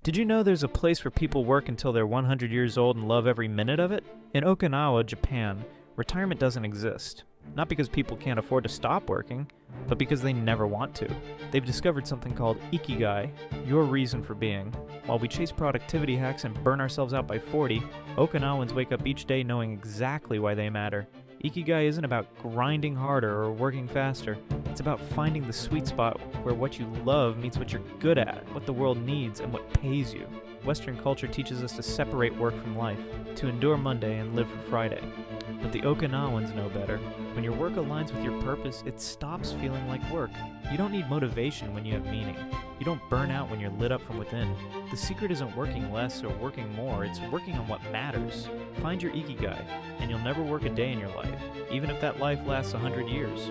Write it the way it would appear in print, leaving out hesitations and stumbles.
Did you know there's a place where people work until they're 100 years old and love every minute of it? In Okinawa, Japan, retirement doesn't exist. Not because people can't afford to stop working, but because they never want to. They've discovered something called Ikigai, your reason for being. While we chase productivity hacks and burn ourselves out by 40, Okinawans wake up each day knowing exactly why they matter. Ikigai isn't about grinding harder or working faster. It's about finding the sweet spot where what you love meets what you're good at, what the world needs, and what pays you. Western culture teaches us to separate work from life, to endure Monday and live for Friday. But the Okinawans know better. When your work aligns with your purpose, it stops feeling like work. You don't need motivation when you have meaning. You don't burn out when you're lit up from within. The secret isn't working less or working more, it's working on what matters. Find your Ikigai, and you'll never work a day in your life, even if that life lasts 100 years.